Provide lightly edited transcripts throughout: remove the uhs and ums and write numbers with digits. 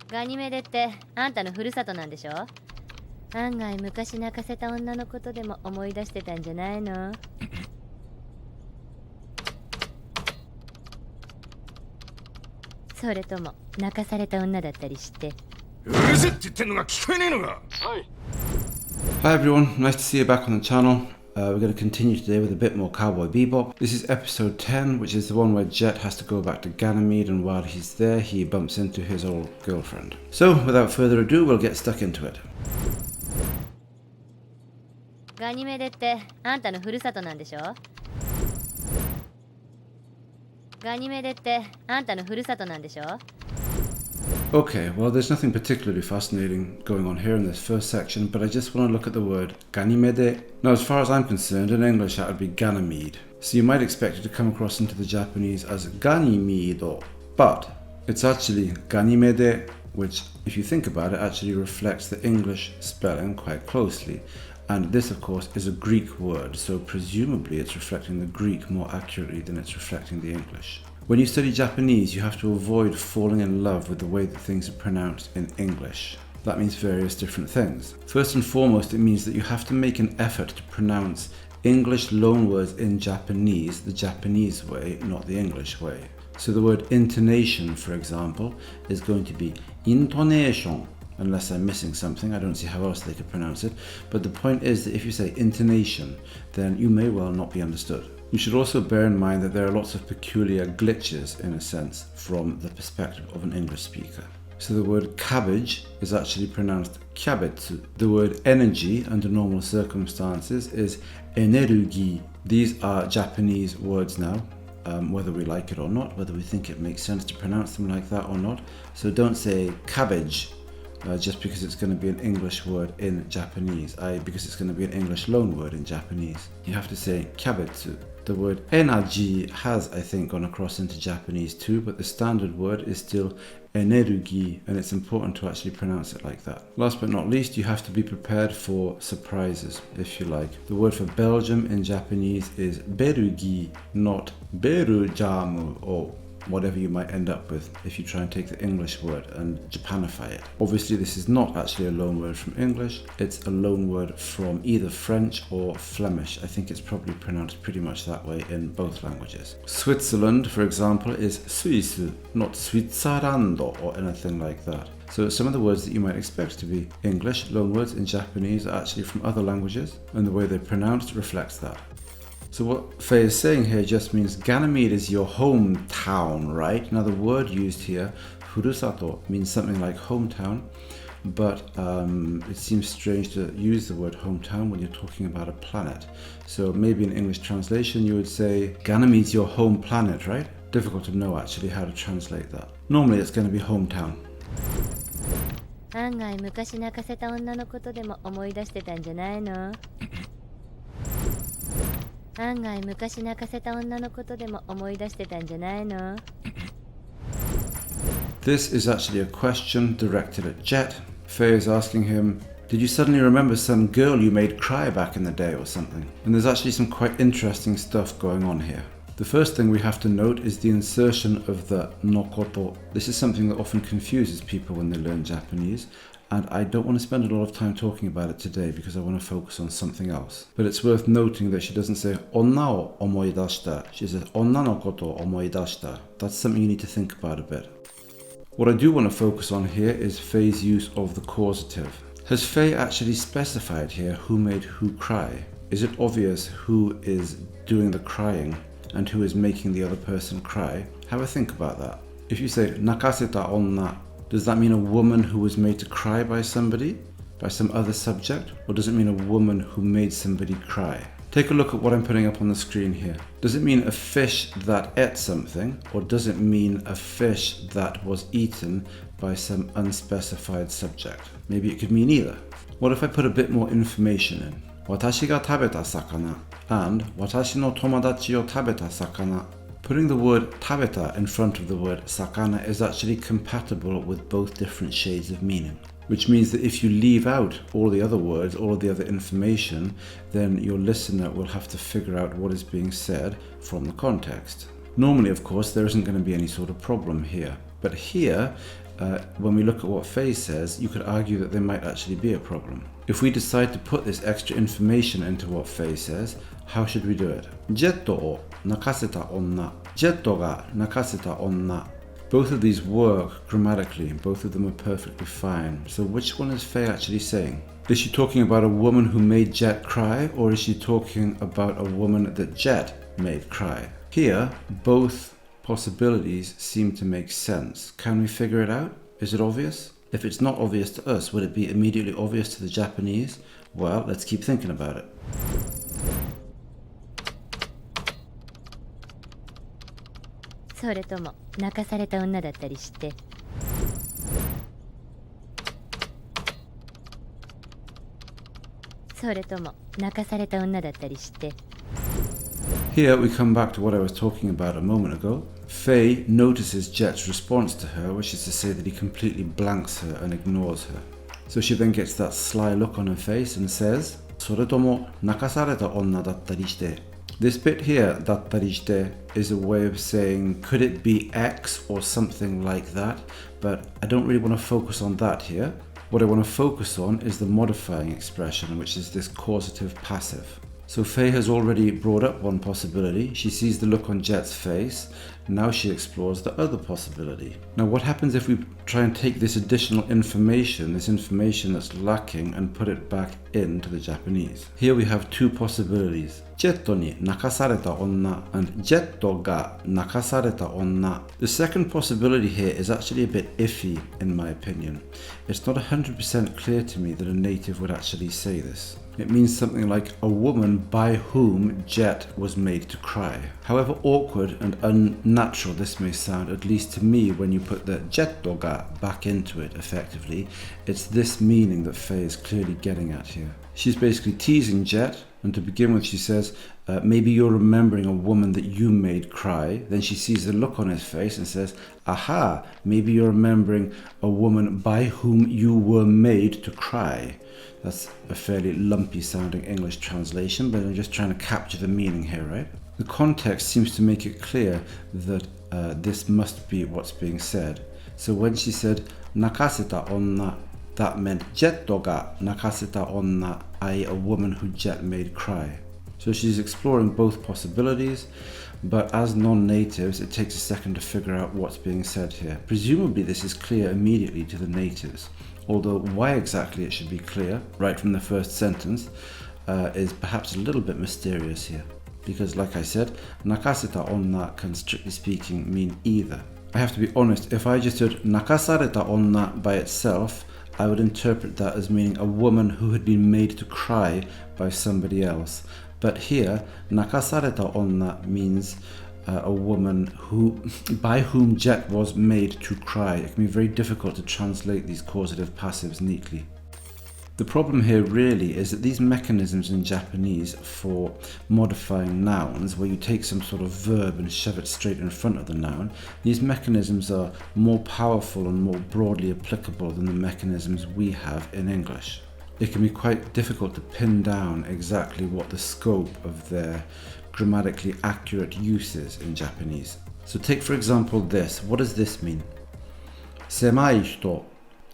ガニメデってあんたのふるさとなんでしょ？案外昔泣かせた女のことでも思い出してたんじゃないの？それとも泣かされた女だったりして。うるせって言ってんのが聞こえねえのか。はい。Hi everyone, nice to see you back on the channel. We're going to continue today with a bit more Cowboy Bebop. This is episode 10, which is the one where Jet has to go back to Ganymede, and while he's there he bumps into his old girlfriend. So without further ado, we'll get stuck into it. ガニメデってあんたのふるさとなんでしょ？ガニメデってあんたのふるさとなんでしょ？ Okay, well there's nothing particularly fascinating going on here in this first section, but I just want to look at the word Ganymede. Now as far as I'm concerned, in English that would be Ganymede. So you might expect it to come across into the Japanese as Ganimido, but it's actually Ganymede, which if you think about it actually reflects the English spelling quite closely. And this of course is a Greek word, so presumably it's reflecting the Greek more accurately than it's reflecting the English. When you study Japanese, you have to avoid falling in love with the way that things are pronounced in English. That means various different things. First and foremost, it means that you have to make an effort to pronounce English loanwords in Japanese the Japanese way, not the English way. So the word intonation, for example, is going to be intonation. Unless I'm missing something, I don't see how else they could pronounce it. But the point is that if you say intonation, then you may well not be understood. You should also bear in mind that there are lots of peculiar glitches, in a sense, from the perspective of an English speaker. So the word cabbage is actually pronounced kyabetsu. The word energy under normal circumstances is enerugi. These are Japanese words now, whether we like it or not, whether we think it makes sense to pronounce them like that or not. So don't say cabbage just because it's going to be an English word in Japanese, because it's going to be an English loan word in Japanese. You have to say kyabetsu. The word energy has, I think, gone across into Japanese too, but the standard word is still enerugi, and it's important to actually pronounce it like that. Last but not least, you have to be prepared for surprises, if you like. The word for Belgium in Japanese is berugi, not berujamu, or whatever you might end up with if you try and take the English word and Japanify it. Obviously this is not actually a loan word from English, it's a loan word from either French or Flemish. I think it's probably pronounced pretty much that way in both languages. Switzerland, for example, is Suisse, not Switzerlando or anything like that. So some of the words that you might expect to be English loan words in Japanese are actually from other languages, and the way they're pronounced reflects that. So what Faye is saying here just means Ganymede is your hometown, right? Now the word used here, furusato, means something like hometown, but it seems strange to use the word hometown when you're talking about a planet. So maybe in English translation you would say Ganymede's your home planet, right? Difficult to know actually how to translate that. Normally it's going to be hometown. 案外昔泣かせた女のことでも思い出してたんじゃないの？案外昔泣かせた女のことでも思い出してたんじゃないの？ This is actually a question directed at Jet. Faye is asking him, did you suddenly remember some girl you made cry back in the day or something? And there's actually some quite interesting stuff going on here. The first thing we have to note is the insertion of the nokoto. This is something that often confuses people when they learn Japanese, and I don't want to spend a lot of time talking about it today because I want to focus on something else. But it's worth noting that she doesn't say onna o omoidashita, she says onna no koto o omoidashita. That's something you need to think about a bit. What I do want to focus on here is Faye's use of the causative. Has Faye actually specified here who made who cry? Is it obvious who is doing the crying and who is making the other person cry? Have a think about that. If you say nakaseta onna, does that mean a woman who was made to cry by somebody, by some other subject, or does it mean a woman who made somebody cry? Take a look at what I'm putting up on the screen here. Does it mean a fish that ate something, or does it mean a fish that was eaten by some unspecified subject? Maybe it could mean either. What if I put a bit more information in? Watashi ga tabeta sakana and watashi no tomodachi o tabeta sakana. Putting the word tabeta in front of the word sakana is actually compatible with both different shades of meaning, which means that if you leave out all the other words, all of the other information, then your listener will have to figure out what is being said from the context. Normally, of course, there isn't going to be any sort of problem here. But here, when we look at what Faye says, you could argue that there might actually be a problem. If we decide to put this extra information into what Faye says, how should we do it? Jetto o nakaseta onna. Jetto ga nakaseta onna. Both of these work grammatically, and both of them are perfectly fine. So which one is Faye actually saying? Is she talking about a woman who made Jet cry, or is she talking about a woman that Jet made cry? Here, both possibilities seem to make sense. Can we figure it out? Is it obvious? If it's not obvious to us, would it be immediately obvious to the Japanese? Well, let's keep thinking about it. それとも泣かされた女だったりして。それとも泣かされた女だったりして。 Here we come back to what I was talking about a moment ago. Faye notices Jet's response to her, which is to say that he completely blanks her and ignores her. So she then gets that sly look on her face and says, それとも泣かされた女だったりして. This bit here, だったりして, is a way of saying, could it be X or something like that? But I don't really want to focus on that here. What I want to focus on is the modifying expression, which is this causative passive. So Faye has already brought up one possibility. She sees the look on Jet's face. Now she explores the other possibility. Now what happens if we try and take this additional information, this information that's lacking, and put it back into the Japanese? Here we have two possibilities. Jetto ni nakasareta onna and jetto ga nakasareta onna. The second possibility here is actually a bit iffy in my opinion. It's not 100% clear to me that a native would actually say this. It means something like a woman by whom Jet was made to cry. However awkward and unnatural this may sound, at least to me when you put the jetto ga back into it effectively, it's this meaning that Faye is clearly getting at here. She's basically teasing Jet, and to begin with she says, maybe you're remembering a woman that you made cry. Then she sees the look on his face and says, aha, maybe you're remembering a woman by whom you were made to cry. That's a fairly lumpy sounding English translation, but I'm just trying to capture the meaning here, right? The context seems to make it clear that this must be what's being said. So when she said nakaseta onna, that meant jetto ga nakaseta onna, i.e. a woman who Jet made cry. So she's exploring both possibilities, but as non-natives it takes a second to figure out what's being said here. Presumably this is clear immediately to the natives, although why exactly it should be clear right from the first sentence is perhaps a little bit mysterious here. Because like I said, nakaseta onna can strictly speaking mean either. I have to be honest, if I just heard nakasareta onna by itself, I would interpret that as meaning a woman who had been made to cry by somebody else. But here, nakasareta onna means a woman by whom Jet was made to cry. It can be very difficult to translate these causative passives neatly. The problem here really is that these mechanisms in Japanese for modifying nouns, where you take some sort of verb and shove it straight in front of the noun, these mechanisms are more powerful and more broadly applicable than the mechanisms we have in English. It can be quite difficult to pin down exactly what the scope of their grammatically accurate use is in Japanese. So take for example this. What does this mean? Semai hito.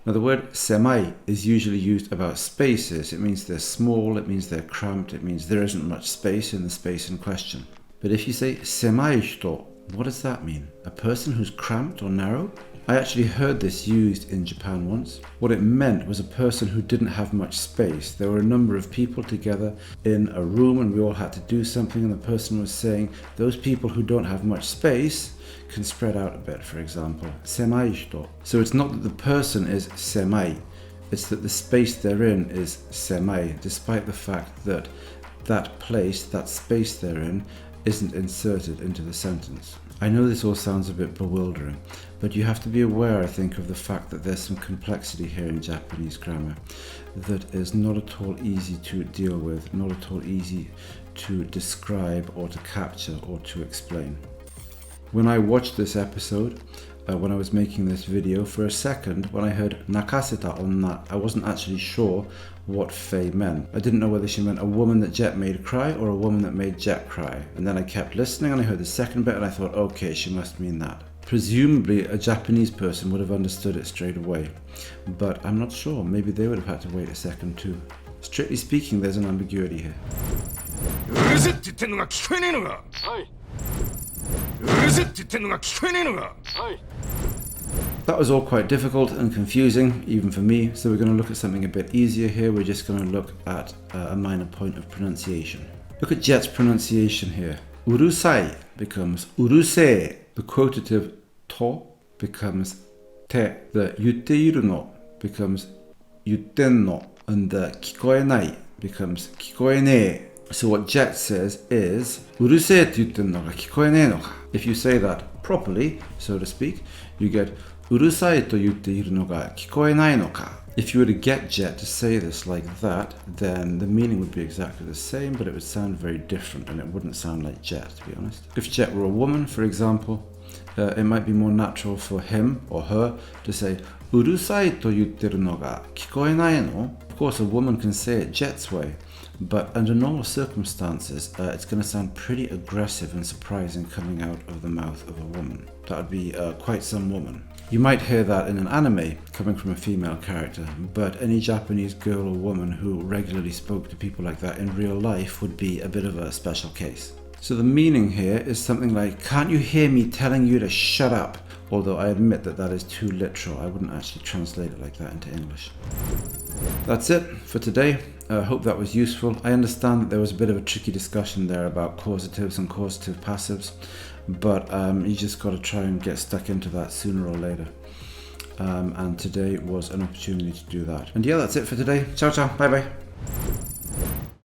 Now the word semai is usually used about spaces. It means they're small, it means they're cramped, it means there isn't much space in the space in question. But if you say semai hito, what does that mean? A person who's cramped or narrow? I actually heard this used in Japan once. What it meant was a person who didn't have much space. There were a number of people together in a room and we all had to do something, and the person was saying those people who don't have much space can spread out a bit, for example. Semai hito. So it's not that the person is semai, it's that the space they're in is semai, despite the fact that that place, that space they're in, isn't inserted into the sentence. I know this all sounds a bit bewildering, but you have to be aware, I think, of the fact that there's some complexity here in Japanese grammar that is not at all easy to deal with, not at all easy to describe or to capture or to explain. When I watched this episode, when I was making this video, for a second, when I heard nakaseta onna, I wasn't actually sure what Faye meant. I didn't know whether she meant a woman that Jet made cry or a woman that made Jet cry. And then I kept listening and I heard the second bit and I thought, okay, she must mean that. Presumably a Japanese person would have understood it straight away, but I'm not sure, maybe they would have had to wait a second too. Strictly speaking, there's an ambiguity here. うるせって言ってんのが聞こえねえのか。はい。うるせって言ってんのが聞こえねえのか。はい。That was all quite difficult and confusing, even for me, so we're going to look at something a bit easier here. We're just going to look at a minor point of pronunciation. Look at Jet's pronunciation here. Urusai becomes urusei. The quotative to becomes te. The yutteiru no becomes yuttenno. And the kikoenai becomes kikoenee. So what Jet says is uruseiって言ってんのが聞こえねえのか. If you say that properly, so to speak, you get うるさいと言っているのが聞こえないのか. If you were to get Jet to say this like that, then the meaning would be exactly the same, but it would sound very different and it wouldn't sound like Jet, to be honest. If Jet were a woman, for example, it might be more natural for him or her to say うるさいと言ってるのが聞こえないの? Of course, a woman can say it Jet's way, but under normal circumstances, it's going to sound pretty aggressive and surprising coming out of the mouth of a woman. That would be quite some woman. You might hear that in an anime coming from a female character, but any Japanese girl or woman who regularly spoke to people like that in real life would be a bit of a special case. So the meaning here is something like, can't you hear me telling you to shut up? Although I admit that that is too literal, I wouldn't actually translate it like that into English. That's it for today. I hope that was useful. I understand that there was a bit of a tricky discussion there about causatives and causative passives, but you just got to try and get stuck into that sooner or later. And today was an opportunity to do that. And yeah, that's it for today. Ciao, ciao. Bye bye.